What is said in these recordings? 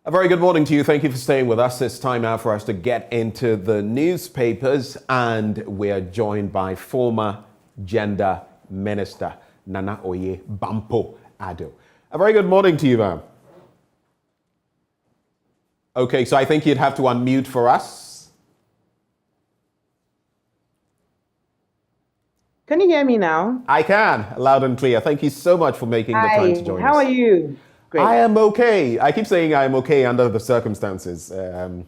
A very good morning to you. Thank you for staying with us. It's time now for us to get into the newspapers, and we're joined by former Gender Minister Nana Oye Bampo Ado. A very good morning to you, ma'am. Okay, so I think you'd have to unmute for us. Can you hear me now? I can, loud and clear. Thank you so much for making the time to join us. How are you? Great. I am okay. I keep saying I'm okay under the circumstances. It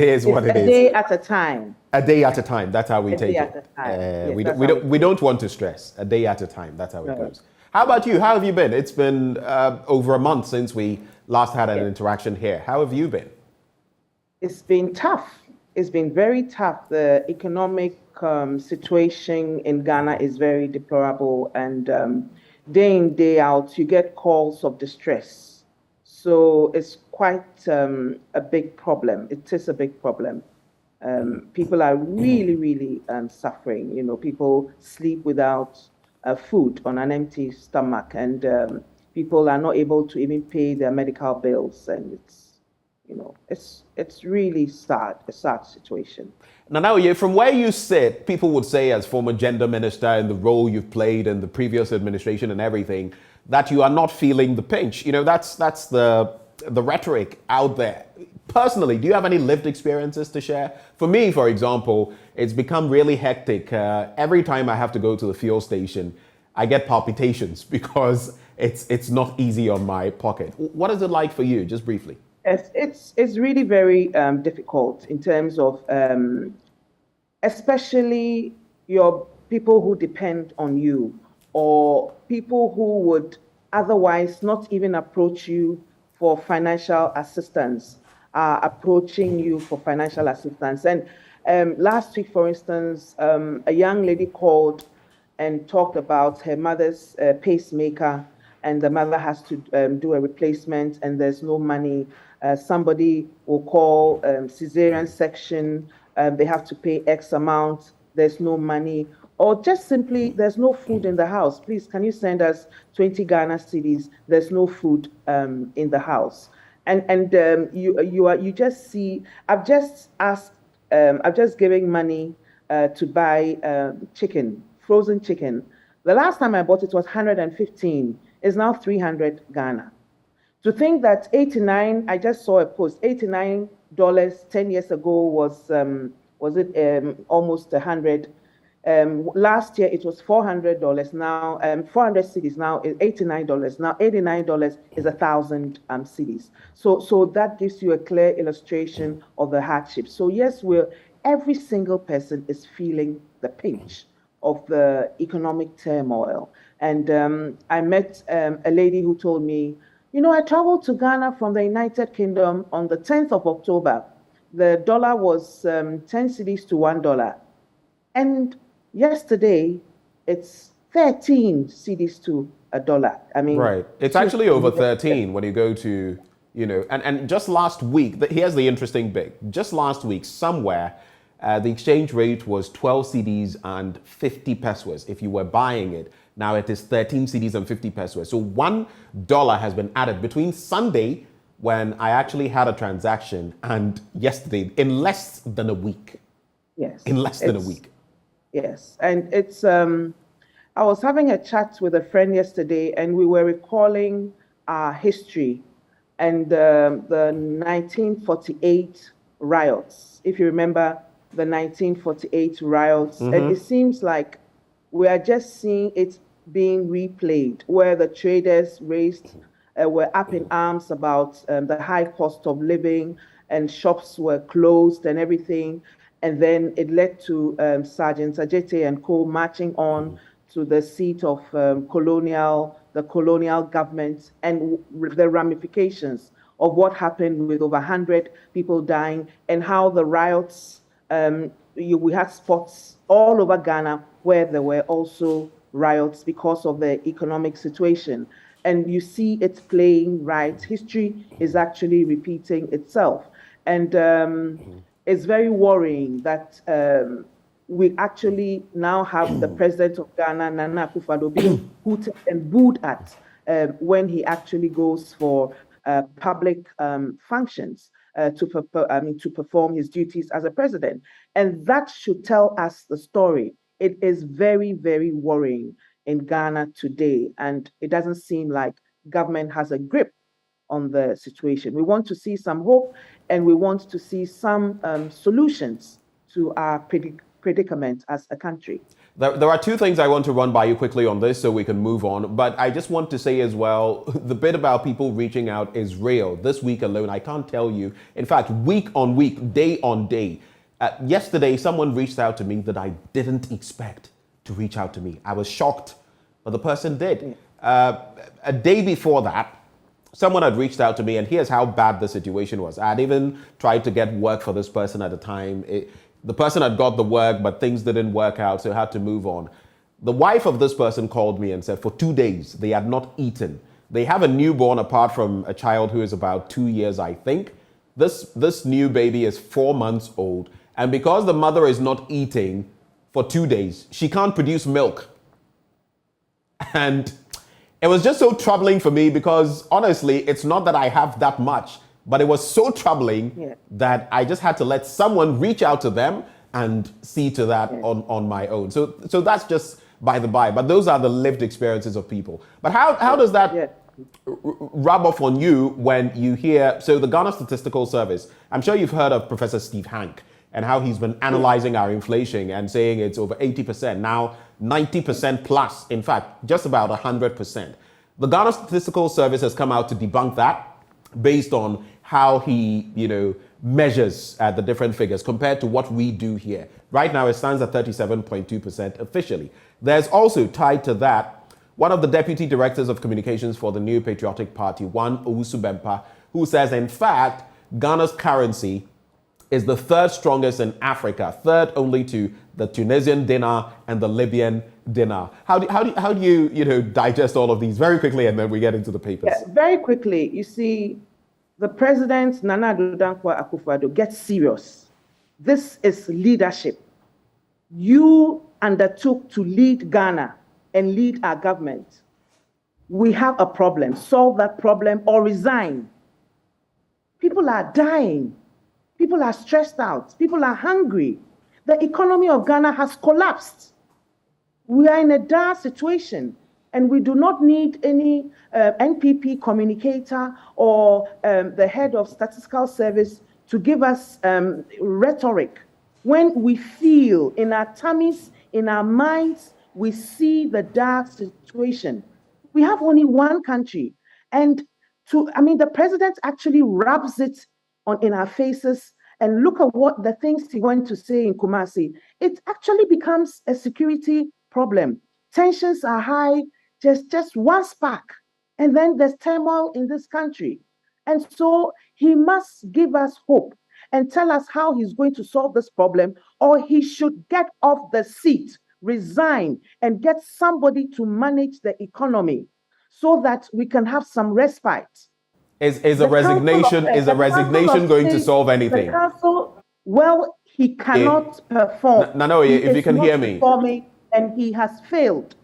is what it is. A day at a time. A day at a time. That's how we take it. A day at a time. We don't want to stress. A day at a time. That's how it goes. How about you? How have you been? It's been over a month since we last had an interaction here. How have you been? It's been tough. It's been very tough. The economic situation in Ghana is very deplorable, and day in, day out, you get calls of distress. So it's quite a big problem. It is a big problem. People are really suffering. You know, people sleep without food on an empty stomach, and people are not able to even pay their medical bills. And it's really sad, a sad situation. Now, from where you sit, people would say, as former gender minister and the role you've played in the previous administration and everything, that you are not feeling the pinch. You know, that's the rhetoric out there. Personally, do you have any lived experiences to share? For me, for example, it's become really hectic. Every time I have to go to the fuel station, I get palpitations because it's not easy on my pocket. What is it like for you, just briefly? It's really very difficult in terms of, especially your people who depend on you, or people who would otherwise not even approach you for financial assistance, approaching you for financial assistance. And last week, for instance, a young lady called and talked about her mother's pacemaker, and the mother has to do a replacement, and there's no money. Somebody will call cesarean section, they have to pay X amount, there's no money, or just simply there's no food in the house. Please, can you send us 20 Ghana cedis? There's no food in the house. And you just see, I've just giving money to buy chicken, frozen chicken. The last time I bought it was 115. It's now 300 Ghana. To think that 89, I just saw a post, $89 10 years ago was almost 100. Last year it was $400 now, 400 cedis now is $89. Now $89 is 1,000 cedis. So that gives you a clear illustration of the hardship. So yes, every single person is feeling the pinch of the economic turmoil. And I met a lady who told me, I traveled to Ghana from the United Kingdom on the 10th of October. The dollar was 10 cedis to $1. And yesterday, it's 13 cedis to $1. I mean, right. It's actually over 13 when you go to, and just last week, here's the interesting bit. Just last week, somewhere, the exchange rate was 12 cedis and 50 pesos if you were buying it. Now it is 13 cedis and 50 pesos. So $1 has been added between Sunday, when I actually had a transaction, and yesterday, in less than a week. Yes. In less than a week. Yes. And it's, I was having a chat with a friend yesterday, and we were recalling our history and the 1948 riots. If you remember the 1948 riots, and it seems like we are just seeing it being replayed, where the traders were up in arms about the high cost of living, and shops were closed and everything. And then it led to Sergeant Ajete and co marching on to the seat of the colonial government, and the ramifications of what happened with over 100 people dying, and how the riots, we had spots all over Ghana where there were also riots because of the economic situation. And you see it playing right. History is actually repeating itself. And it's very worrying that we actually now have the president of Ghana, Nana Akufo-Addo, being hooted and booed at when he actually goes for public functions to perform his duties as a president. And that should tell us the story. It is very, very worrying in Ghana today, and it doesn't seem like government has a grip on the situation. We want to see some hope, and we want to see some solutions to our predicament as a country. There are two things I want to run by you quickly on this so we can move on. But I just want to say as well, the bit about people reaching out is real. This week alone, I can't tell you. In fact, week on week, day on day. Yesterday, someone reached out to me that I didn't expect to reach out to me. I was shocked, but the person did. A day before that, someone had reached out to me, and here's how bad the situation was. I'd even tried to get work for this person at the time. The person had got the work, but things didn't work out, so I had to move on. The wife of this person called me and said for 2 days, they had not eaten. They have a newborn apart from a child who is about 2 years, I think. This new baby is 4 months old. And because the mother is not eating for 2 days, she can't produce milk. And it was just so troubling for me because honestly, it's not that I have that much, but it was so troubling that I just had to let someone reach out to them and see to that on my own. So that's just by the by, but those are the lived experiences of people. But how does that rub off on you when you hear, so the Ghana Statistical Service, I'm sure you've heard of Professor Steve Hank and how he's been analyzing our inflation and saying it's over 80%, now 90% plus, in fact, just about 100%. The Ghana Statistical Service has come out to debunk that based on how he, measures the different figures compared to what we do here. Right now, it stands at 37.2% officially. There's also tied to that, one of the deputy directors of communications for the New Patriotic Party, One Owusu Bempah, who says, in fact, Ghana's currency is the third strongest in Africa, third only to the Tunisian dinar and the Libyan dinar. How do you digest all of these very quickly, and then we get into the papers? Yeah, very quickly. You see, the president, Nana Addo Dankwa Akufo-Addo, gets serious. This is leadership. You undertook to lead Ghana and lead our government. We have a problem. Solve that problem or resign. People are dying. People are stressed out. People are hungry. The economy of Ghana has collapsed. We are in a dire situation, and we do not need any NPP communicator or the head of statistical service to give us rhetoric. When we feel in our tummies, in our minds, we see the dire situation. We have only one country, and the president actually rubs it in our faces. And look at what the things he went to say in Kumasi. It actually becomes a security problem. Tensions are high, just one spark, and then there's turmoil in this country. And so he must give us hope and tell us how he's going to solve this problem, or he should get off the seat, resign, and get somebody to manage the economy so that we can have some respite. Is a resignation going to solve anything? The council, he cannot perform. Nano, if you can hear me. And he has failed.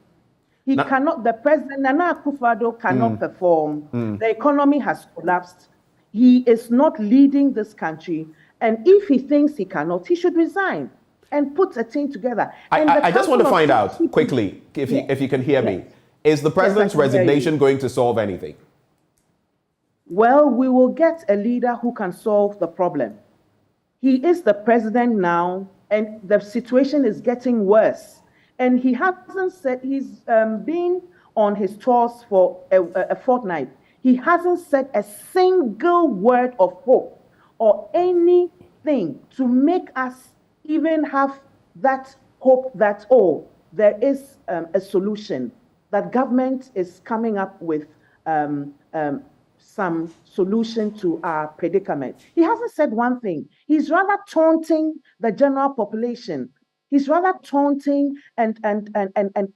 He cannot, the president, Nana Akufo-Addo, cannot perform. The economy has collapsed. He is not leading this country. And if he thinks he cannot, he should resign and put a team together. I just want to find out quickly, if you can hear me. Is the president's resignation going to solve anything? Well, we will get a leader who can solve the problem. He is the president now, and the situation is getting worse. And he hasn't said, he's been on his tours for a fortnight. He hasn't said a single word of hope or anything to make us even have that hope that, there is a solution, that government is coming up with some solution to our predicament. He hasn't said one thing. He's rather taunting the general population. He's rather taunting and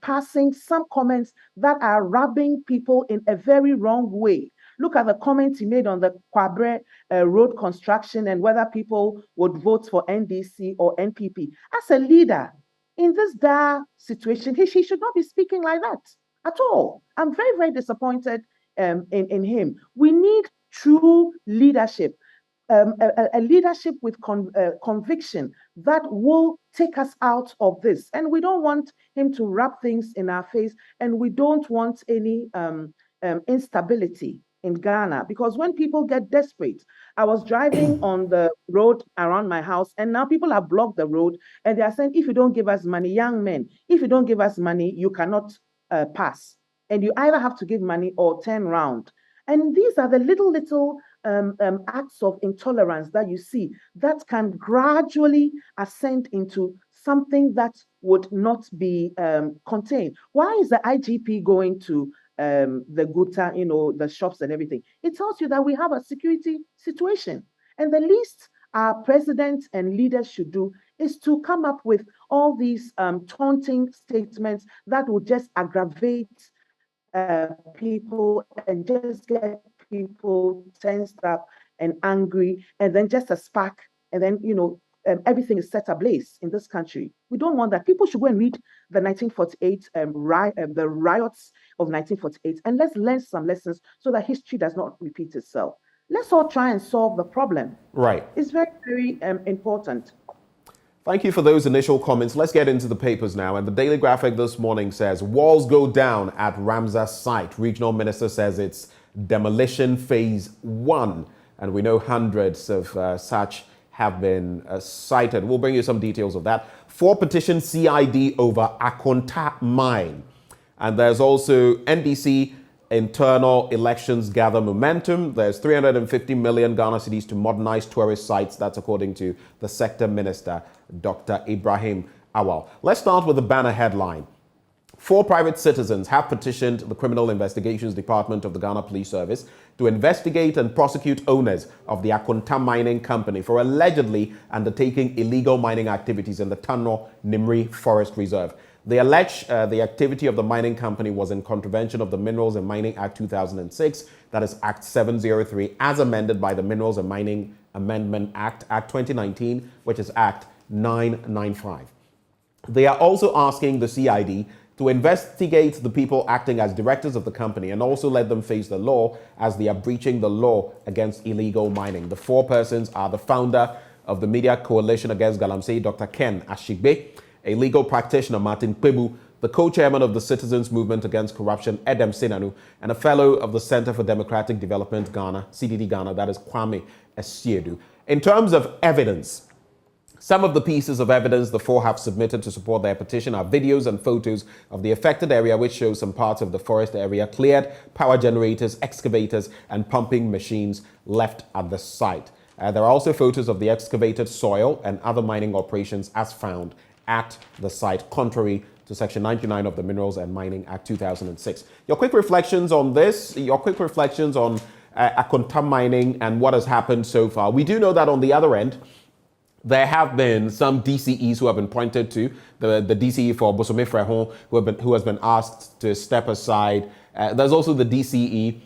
passing some comments that are rubbing people in a very wrong way. Look at the comments he made on the Kwabre road construction and whether people would vote for NDC or NPP. As a leader in this dire situation, he should not be speaking like that at all. I'm very, very disappointed in him. We need true leadership, a leadership with conviction that will take us out of this. And we don't want him to rub things in our face, and we don't want any instability in Ghana, because when people get desperate, I was driving on the road around my house, and now people have blocked the road, and they are saying, if you don't give us money, young men, if you don't give us money, you cannot pass. And you either have to give money or turn round. And these are the little acts of intolerance that you see that can gradually ascend into something that would not be contained. Why is the IGP going to the Guta, the shops and everything? It tells you that we have a security situation. And the least our president and leaders should do is to come up with all these taunting statements that will just aggravate people and just get people tensed up and angry, and then just a spark, and then everything is set ablaze in this country. We don't want that. People should go and read the 1948 the riots of 1948, and let's learn some lessons so that history does not repeat itself. Let's all try and solve the problem. Right. It's very, very important. Thank you for those initial comments. Let's get into the papers now. And the Daily Graphic this morning says, walls go down at Ramsar site. Regional Minister says it's demolition phase 1. And we know hundreds of such have been cited. We'll bring you some details of that. 4 Petition CID over Akonta mine. And there's also NDC internal elections gather momentum. There's 350 million Ghana cedis to modernize tourist sites. That's according to the sector minister, Dr. Ibrahim Awal. Let's start with the banner headline. 4 private citizens have petitioned the Criminal Investigations Department of the Ghana Police Service to investigate and prosecute owners of the Akonta Mining Company for allegedly undertaking illegal mining activities in the Tano Nimri Forest Reserve. They allege the activity of the mining company was in contravention of the Minerals and Mining Act 2006, that is Act 703, as amended by the Minerals and Mining Amendment Act, Act 2019, which is Act 995. They are also asking the CID to investigate the people acting as directors of the company and also let them face the law as they are breaching the law against illegal mining. The 4 persons are the founder of the Media Coalition Against Galamsey, Dr. Ken Ashigbe, a legal practitioner, Martin Kpebu, the co-chairman of the Citizens Movement Against Corruption, Edem Sinanu, and a fellow of the Center for Democratic Development Ghana, CDD Ghana, that is Kwame Esiedu. In terms of evidence, some of the pieces of evidence the 4 have submitted to support their petition are videos and photos of the affected area, which shows some parts of the forest area cleared, power generators, excavators, and pumping machines left at the site. There are also photos of the excavated soil and other mining operations as found at the site, contrary to Section 99 of the Minerals and Mining Act 2006. Your quick reflections on this, your quick reflections on Akonta mining and what has happened so far. We do know that on the other end, there have been some DCEs who have been pointed to, the DCE for Bosome Frehon, who has been asked to step aside. There's also the DCE,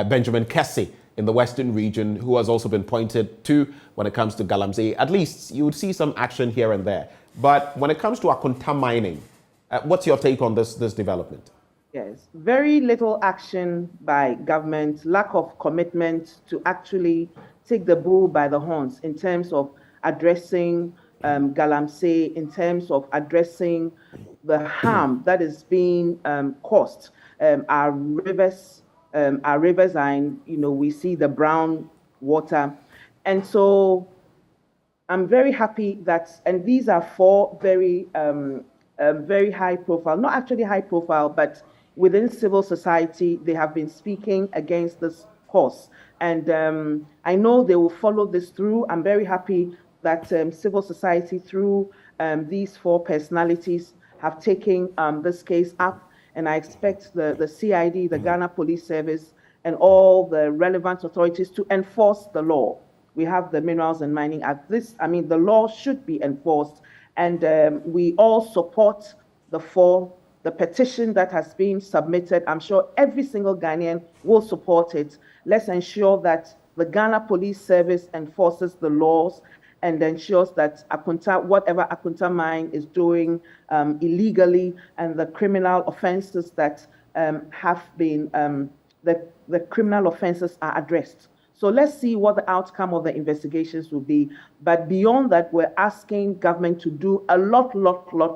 Benjamin Akakpo, in the Western region, who has also been pointed to when it comes to Galamsey. At least you would see some action here and there. But when it comes to Akonta mining, what's your take on this development? Yes, very little action by government, lack of commitment to actually take the bull by the horns in terms of addressing Galamsey, in terms of addressing the harm that is being caused. Our rivers are in, we see the brown water. And so I'm very happy that, and these are 4 very, very high profile, not actually high profile, but within civil society, they have been speaking against this cause. And I know they will follow this through. I'm very happy that civil society, through these 4 personalities, have taken this case up. And I expect the CID, the Ghana Police Service, and all the relevant authorities to enforce the law. We have the Minerals and Mining Act. The law should be enforced. And we all support the petition that has been submitted. I'm sure every single Ghanaian will support it. Let's ensure that the Ghana Police Service enforces the laws and ensures that whatever Akonta mine is doing illegally, and the criminal offenses that have been the criminal offenses are addressed. So let's see what the outcome of the investigations will be. But beyond that, we're asking government to do a lot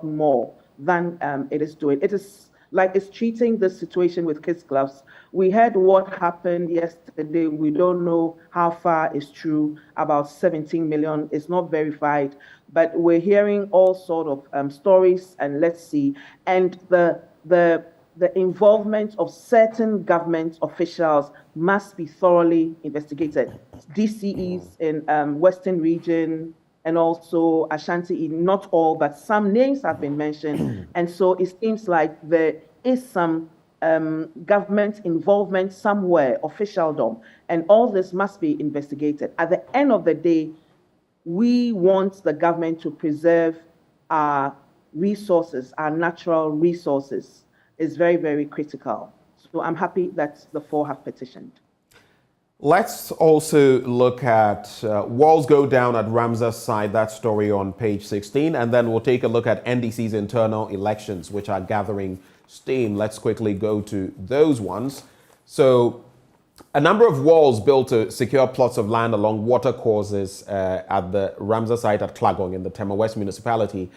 more than it is doing. It is like it's treating the situation with kids' gloves. We heard what happened yesterday. We don't know how far is true. About 17 million is not verified, but we're hearing all sort of stories, and let's see. And the involvement of certain government officials must be thoroughly investigated. DCEs in Western region and also Ashanti, not all, but some names have been mentioned. And so it seems like there is some government involvement somewhere, officialdom, and all this must be investigated. At the end of the day, we want the government to preserve our resources, our natural resources. Is very, very critical. So I'm happy that the 4 have petitioned. Let's also look at walls go down at Ramsar side, that story on page 16, and then we'll take a look at NDC's internal elections, which are gathering steam. Let's quickly go to those ones. So a number of walls built to secure plots of land along water courses at the Ramsar site at Klagong in the Tema West municipality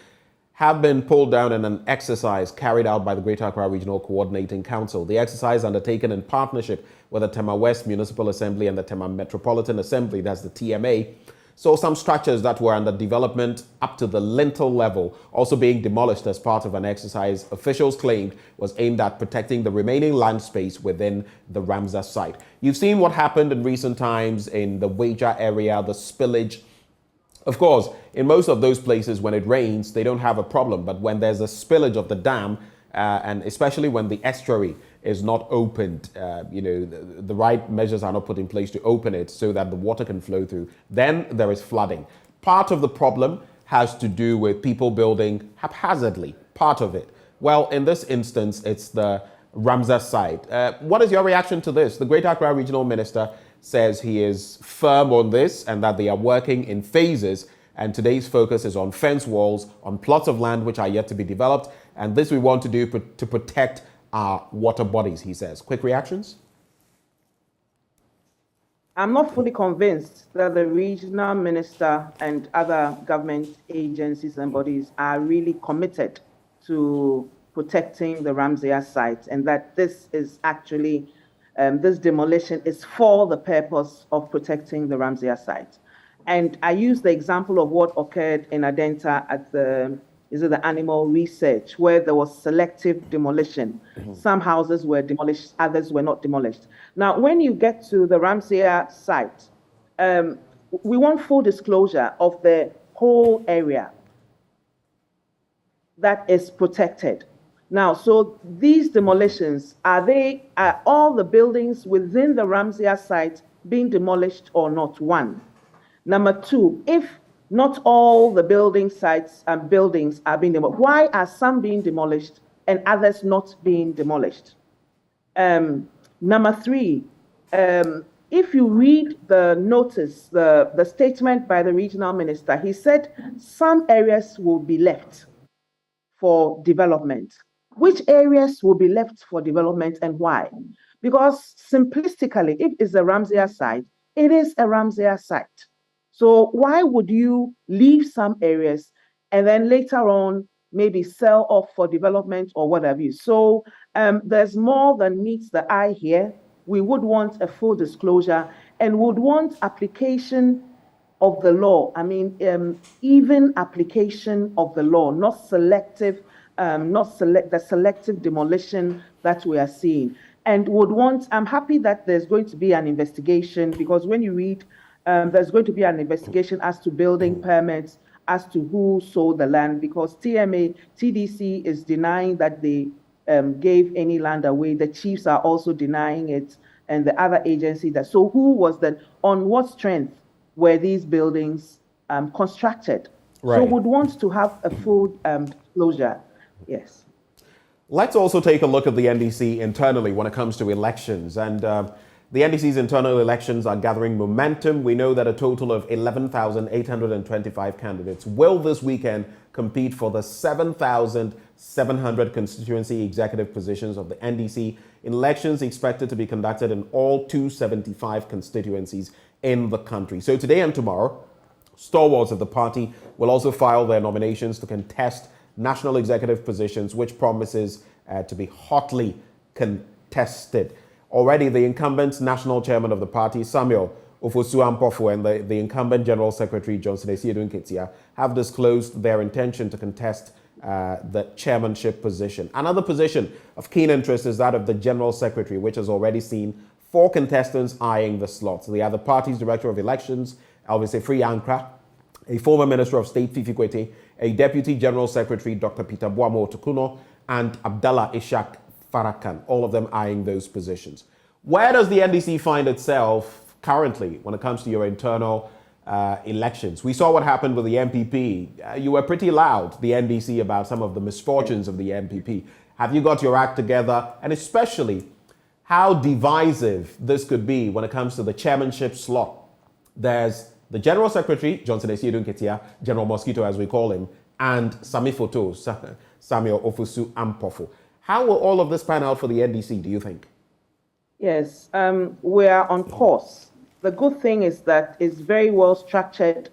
have been pulled down in an exercise carried out by the Greater Accra Regional Coordinating Council. The exercise, undertaken in partnership with the Tema West Municipal Assembly and the Tema Metropolitan Assembly, that's the TMA, saw some structures that were under development up to the lintel level also being demolished as part of an exercise officials claimed was aimed at protecting the remaining land space within the Ramsar site. You've seen what happened in recent times in the Wager area, the spillage. Of course, in most of those places, when it rains, they don't have a problem. But when there's a spillage of the dam, and especially when the estuary is not opened, the right measures are not put in place to open it so that the water can flow through, then there is flooding. Part of the problem has to do with people building haphazardly, part of it. Well, in this instance, it's the Ramsar site. What is your reaction to this? The Greater Accra Regional Minister says he is firm on this and that they are working in phases. And today's focus is on fence walls, on plots of land which are yet to be developed. And this we want to do to protect our water bodies, he says. Quick reactions? I'm not fully convinced that the regional minister and other government agencies and bodies are really committed to protecting the Ramsar site, and that this is actually this demolition is for the purpose of protecting the Ramsar site. And I use the example of what occurred in Adenta at the animal research, where there was selective demolition. Mm-hmm. Some houses were demolished, others were not demolished. Now, when you get to the Ramsar site, we want full disclosure of the whole area that is protected. Now, so these demolitions, are all the buildings within the Ramsar site being demolished or not? One. Number two, if not all the building sites and buildings are being demolished, why are some being demolished and others not being demolished? Number three, if you read the notice, the statement by the regional minister, he said some areas will be left for development. Which areas will be left for development and why? Because simplistically, if it's a Ramsar site, it is a Ramsar site. So why would you leave some areas and then later on maybe sell off for development or what have you? So there's more than meets the eye here. We would want a full disclosure and would want application of the law. I mean, even application of the law, not selective. The selective demolition that we are seeing, and would want. I'm happy that there's going to be an investigation, because when you read, there's going to be an investigation as to building permits, as to who sold the land, because TDC is denying that they gave any land away. The chiefs are also denying it, and the other agency that. So who was then, on what strength were these buildings constructed? Right. So would want to have a full disclosure. Yes. Let's also take a look at the NDC internally when it comes to elections. And the NDC's internal elections are gathering momentum. We know that a total of 11,825 candidates will this weekend compete for the 7,700 constituency executive positions of the NDC in elections expected to be conducted in all 275 constituencies in the country. So today and tomorrow, stalwarts of the party will also file their nominations to contest national executive positions, which promises to be hotly contested. Already, the incumbent national chairman of the party, Samuel Ofosu-Ampofo, and the incumbent general secretary, Johnson Esiedun Ketia, have disclosed their intention to contest the chairmanship position. Another position of keen interest is that of the general secretary, which has already seen 4 contestants eyeing the slots. They are the party's director of elections, Elvis Efri Ankra, a former minister of state, Fifi Kwete, a deputy general secretary, Dr. Peter Boamo Otokuno, and Abdallah Ishak Farakan, all of them eyeing those positions. Where does the NDC find itself currently when it comes to your internal elections? We saw what happened with the MPP. You were pretty loud, the NDC, about some of the misfortunes of the MPP. Have you got your act together? And especially how divisive this could be when it comes to the chairmanship slot. There's the General Secretary, Johnson Esiedun Ketia, General Mosquito as we call him, and Sami Foto, Samuel Ofosu-Ampofo. How will all of this pan out for the NDC, do you think? Yes, we are on course. The good thing is that it's very well structured.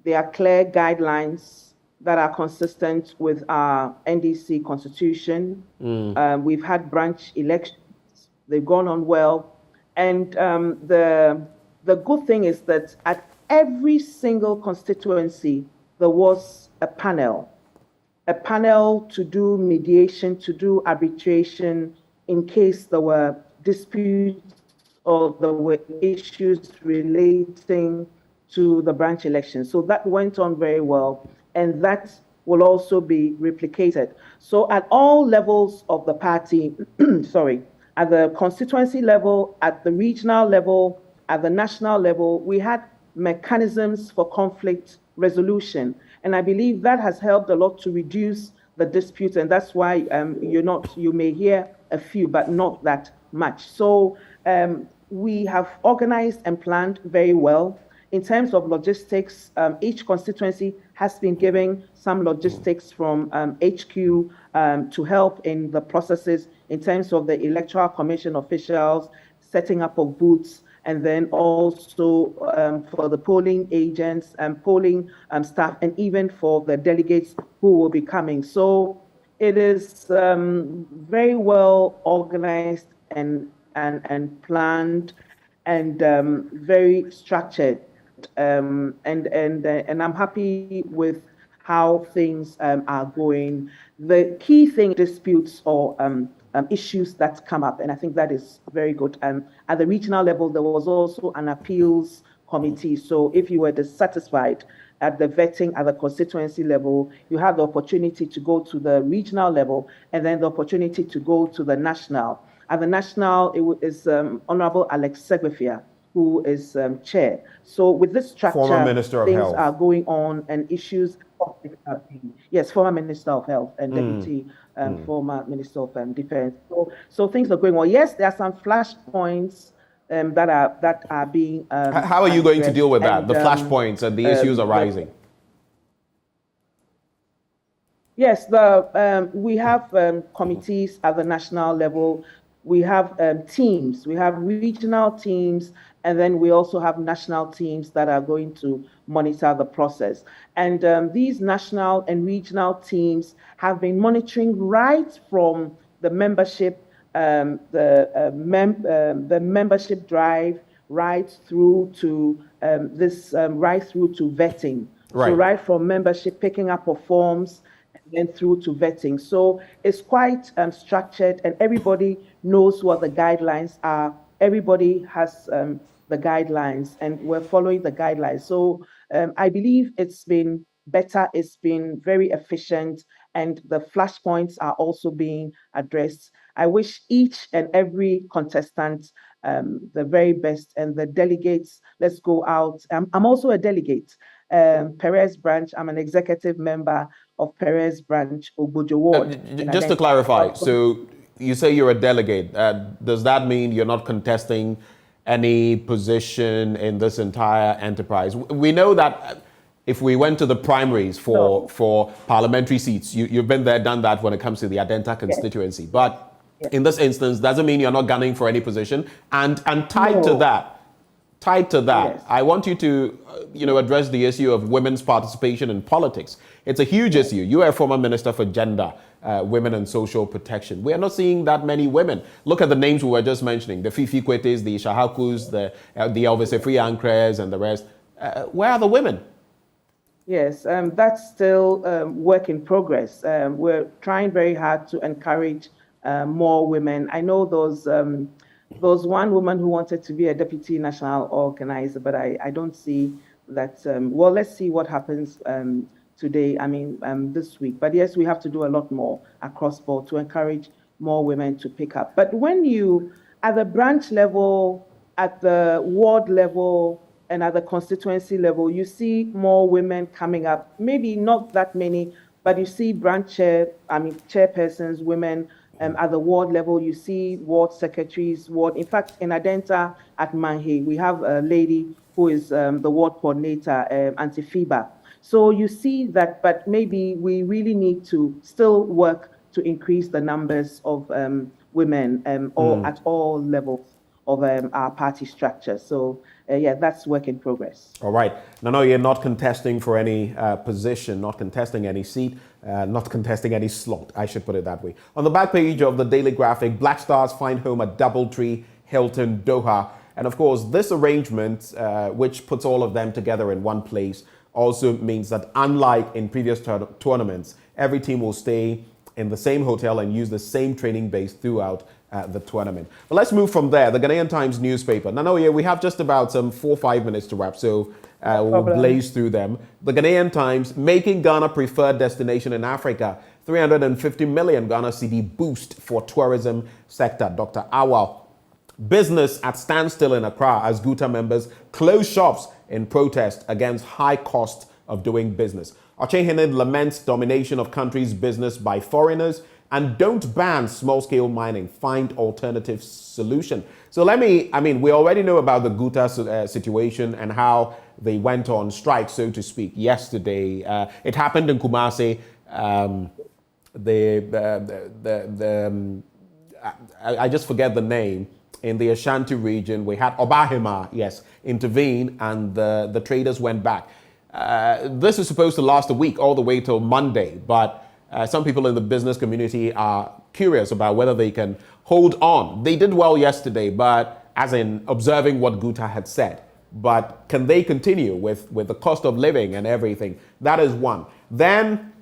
There are clear guidelines that are consistent with our NDC constitution. We've had branch elections. They've gone on well. And the good thing is that at every single constituency, there was a panel to do mediation, to do arbitration in case there were disputes or there were issues relating to the branch election. So that went on very well, and that will also be replicated. So at all levels of the party, at the constituency level, at the regional level, at the national level, we had mechanisms for conflict resolution. And I believe that has helped a lot to reduce the disputes, and that's why you may hear a few, but not that much. So we have organized and planned very well. In terms of logistics, each constituency has been given some logistics from HQ to help in the processes in terms of the Electoral Commission officials, setting up of booths, and then also for the polling agents and polling staff, and even for the delegates who will be coming. So it is very well organized and planned and very structured. And I'm happy with how things are going. The key thing, disputes or issues that come up, and I think that is very good. At the regional level, there was also an appeals committee. So if you were dissatisfied at the vetting at the constituency level, you have the opportunity to go to the regional level, and then the opportunity to go to the national. At the national, it is Honorable Alex Segwefia, who is chair. So with this structure, former Minister of things Health. are going on, and issues. Yes, former Minister of Health and Deputy former Minister of Defense. So things are going on. Yes, there are some flashpoints that are being. How are you going to deal with that? The flashpoints and the issues arising. Yes, we have committees at the national level. We have teams. We have regional teams, and then we also have national teams that are going to monitor the process. And these national and regional teams have been monitoring right from the membership, the membership drive, right through to right through to vetting. Right. So right from membership, picking up of forms, and then through to vetting. So it's quite structured, and everybody knows what the guidelines are. Everybody has the guidelines, and we're following the guidelines. So I believe it's been better, it's been very efficient, and the flashpoints are also being addressed. I wish each and every contestant the very best, and the delegates, let's go out. I'm also a delegate, Perez Branch. I'm an executive member of Perez Branch, Ogbojo Ward. Just to clarify, so you say you're a delegate. Does that mean you're not contesting any position in this entire enterprise? We know that If we went to the primaries No. for parliamentary seats, you've been there, done that when it comes to the Adenta Yes. constituency. But Yes. in this instance, doesn't mean you're not gunning for any position. And tied to No. that, Yes. I want you to, address the issue of women's participation in politics. It's a huge issue. You are a former minister for gender, women and social protection. We are not seeing that many women. Look at the names we were just mentioning: the Fifi Kwetes, the Shahakus, the Elvis Efri Ankres, and the rest. Where are the women? Yes, that's still work in progress. We're trying very hard to encourage more women. I know those one woman who wanted to be a deputy national organizer, but I don't see that. Well, let's see what happens today. This week. But yes, we have to do a lot more across board to encourage more women to pick up. But when you, at the branch level, at the ward level, and at the constituency level, you see more women coming up. Maybe not that many, but you see chairpersons, women. At the ward level, you see ward secretaries, in fact, in Adenta at Manhe, we have a lady who is the ward coordinator, Auntie Fiba. So you see that, but maybe we really need to still work to increase the numbers of women at all levels of our party structure. So that's work in progress. All right. No, you're not contesting for any position, not contesting any seat, not contesting any slot, I should put it that way. On the back page of the Daily Graphic, Black Stars find home at Doubletree, Hilton, Doha. And of course, this arrangement, which puts all of them together in one place, also means that unlike in previous tournaments, every team will stay in the same hotel and use the same training base throughout the tournament. But let's move from there. The Ghanaian Times newspaper. Nanoye, we have just about some 4 or 5 minutes to wrap, so we'll blaze through them. The Ghanaian Times, making Ghana preferred destination in Africa. 350 million Ghana CD boost for tourism sector. Dr. Awal. Business at standstill in Accra as Guta members close shops in protest against high cost of doing business. Ochehinid laments domination of country's business by foreigners and don't ban small-scale mining. Find alternative solution. So we already know about the Guta situation and how they went on strike, so to speak, yesterday. It happened in Kumasi. I just forget the name. In the Ashanti region, we had Obahima, intervene, and the traders went back. This is supposed to last a week, all the way till Monday, but some people in the business community are curious about whether they can hold on. They did well yesterday, but as in observing what Guta had said. But can they continue with the cost of living and everything? That is one. Then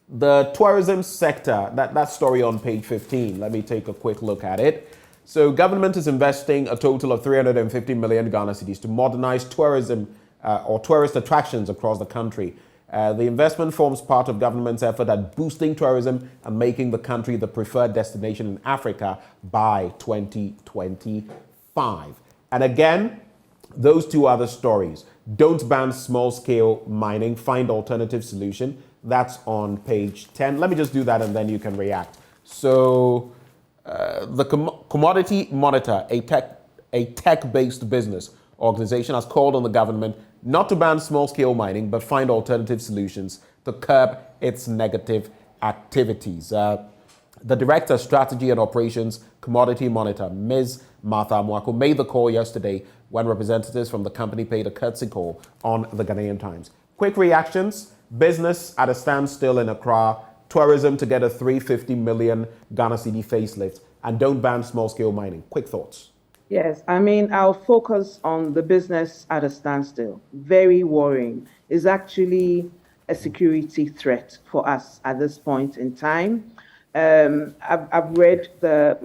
the tourism sector, that story on page 15. Let me take a quick look at it. So government is investing a total of 350 million Ghana cedis to modernize tourism or tourist attractions across the country. The investment forms part of government's effort at boosting tourism and making the country the preferred destination in Africa by 2025. And again, those two other stories. Don't ban small-scale mining. Find alternative solution. That's on page 10. Let me just do that and then you can react. So the Commodity Monitor, a tech-based business organization, has called on the government not to ban small-scale mining, but find alternative solutions to curb its negative activities. The Director of Strategy and Operations, Commodity Monitor, Ms. Martha Mwako, made the call yesterday when representatives from the company paid a courtesy call on the Ghanaian Times. Quick reactions: business at a standstill in Accra, tourism to get a 350 million Ghana cedi facelift, and don't ban small-scale mining. Quick thoughts. Yes, I'll focus on the business at a standstill. Very worrying. It's actually a security threat for us at this point in time. I've read the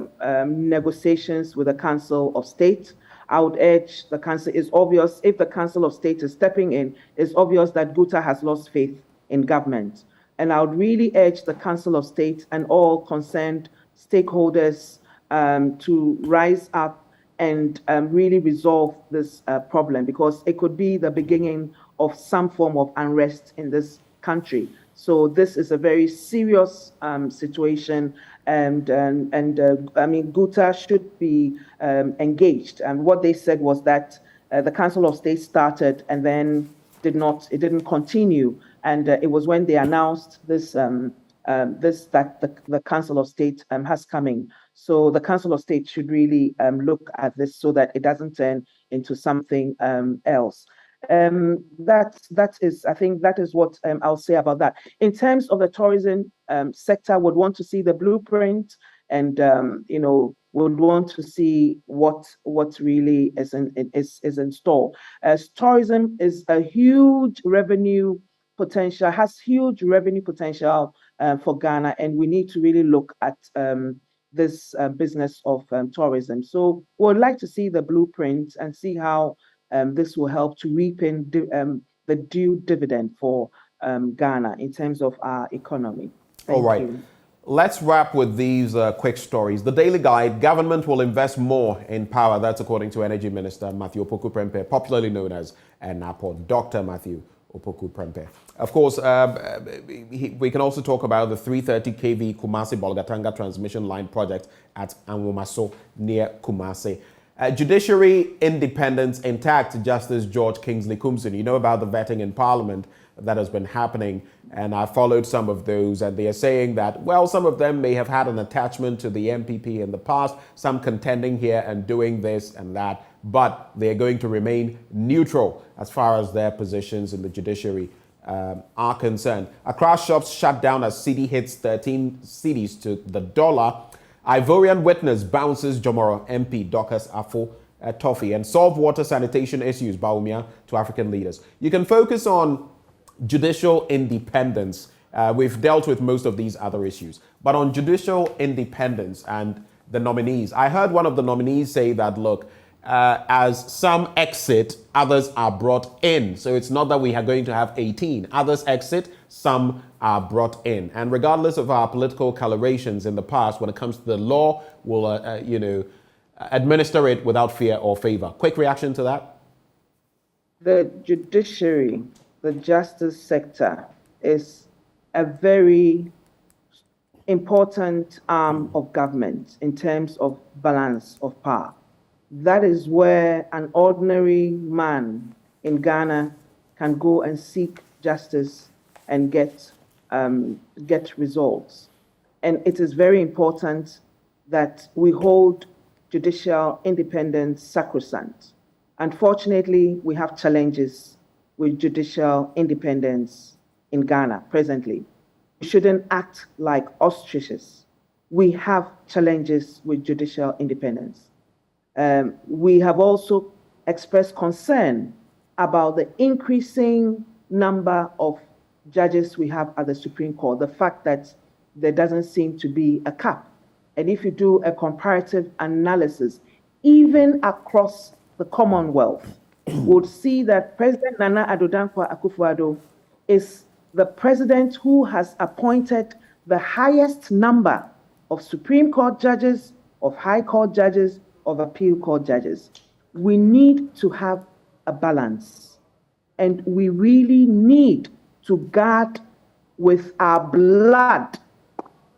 negotiations with the Council of State. I would urge the Council, it's obvious, if the Council of State is stepping in, it's obvious that Guta has lost faith in government. And I would really urge the Council of State and all concerned stakeholders to rise up and really resolve this problem, because it could be the beginning of some form of unrest in this country. So this is a very serious situation, and Guta should be engaged. And what they said was that the Council of State started, and then didn't continue. And it was when they announced this that the Council of State has coming. So the Council of State should really look at this so that it doesn't turn into something else. That is, I think that is what I'll say about that. In terms of the tourism sector, would want to see the blueprint, and would want to see what really is in store. As tourism is a huge revenue potential, has huge revenue potential for Ghana, and we need to really look at this business of tourism. So we'd like to see the blueprint and see how this will help to reap in the due dividend for Ghana in terms of our economy. All right. You. Let's wrap with these quick stories. The Daily Guide, government will invest more in power. That's according to Energy Minister Matthew Opoku-Prempeh, popularly known as NAPO, Dr. Matthew Opoku-Prempeh. Of course, we can also talk about the 330 kV Kumasi-Bolgatanga transmission line project at Anwomaso near Kumasi. Judiciary independence intact, Justice George Kingsley Kumsin. You know about the vetting in Parliament that has been happening, and I followed some of those, and they are saying that, well, some of them may have had an attachment to the MPP in the past, some contending here and doing this and that, but they're going to remain neutral as far as their positions in the judiciary are concerned. Accra shops shut down as cedi hits 13 cedis to the dollar. Ivorian witness bounces Jomoro MP Dorcas Afo Toffee, and solve water sanitation issues, Baumia, to African leaders. You can focus on judicial independence. We've dealt with most of these other issues, but on judicial independence and the nominees, I heard one of the nominees say that, look, as some exit, others are brought in. So it's not that we are going to have 18. Others exit, some are brought in. And regardless of our political colorations in the past, when it comes to the law, we'll, administer it without fear or favor. Quick reaction to that? The judiciary, the justice sector, is a very important arm of government in terms of balance of power. That is where an ordinary man in Ghana can go and seek justice and get results. And it is very important that we hold judicial independence sacrosanct. Unfortunately, we have challenges with judicial independence in Ghana presently. We shouldn't act like ostriches. We have challenges with judicial independence. We have also expressed concern about the increasing number of judges we have at the Supreme Court, the fact that there doesn't seem to be a cap. And if you do a comparative analysis, even across the Commonwealth, would see that President Nana Addo Dankwa Akufo-Addo is the president who has appointed the highest number of Supreme Court judges, of High Court judges, of Appeal Court judges. We need to have a balance, and we really need to guard with our blood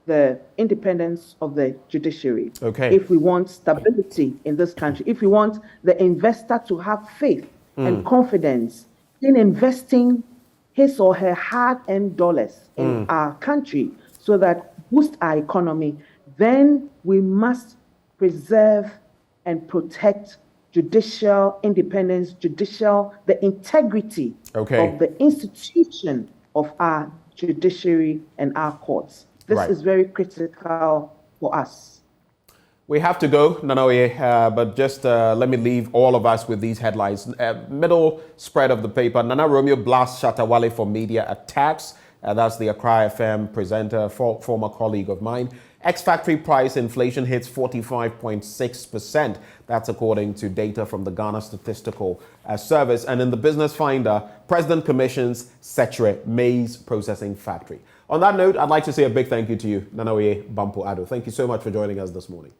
the independence of the judiciary. Okay. If we want stability in this country, if we want the investor to have faith and confidence in investing his or her hard-earned dollars in our country so that boost our economy, then we must preserve and protect judicial independence, the integrity of the institution of our judiciary and our courts. This is very critical for us. We have to go, Nanoye, but just let me leave all of us with these headlines. Middle spread of the paper, Nana Romeo blasts Shatawale for media attacks. That's the Accra FM presenter, former colleague of mine. Ex-factory price inflation hits 45.6%. That's according to data from the Ghana Statistical Service. And in the Business Finder, President commissions Setre maize processing factory. On that note, I'd like to say a big thank you to you, Nanoye Bampo Addo. Thank you so much for joining us this morning.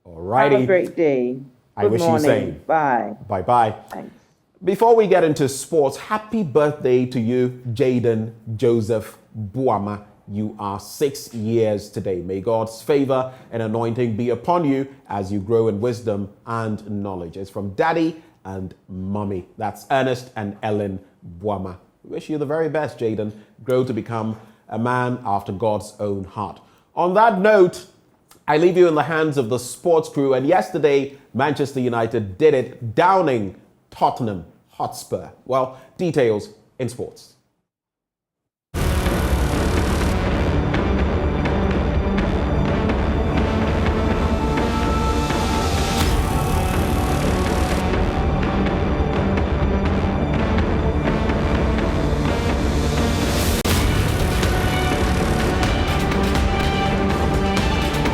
All righty. Have a great day. I wish you the same. Bye. Bye-bye. Thanks. Before we get into sports, happy birthday to you, Jaden Joseph Buama. You are 6 years today. May God's favor and anointing be upon you as you grow in wisdom and knowledge. It's from Daddy and Mummy. That's Ernest and Ellen Boama. Wish you the very best, Jaden. Grow to become a man after God's own heart. On that note, I leave you in the hands of the sports crew. And yesterday, Manchester United did it, downing Tottenham Hotspur. Well, details in sports.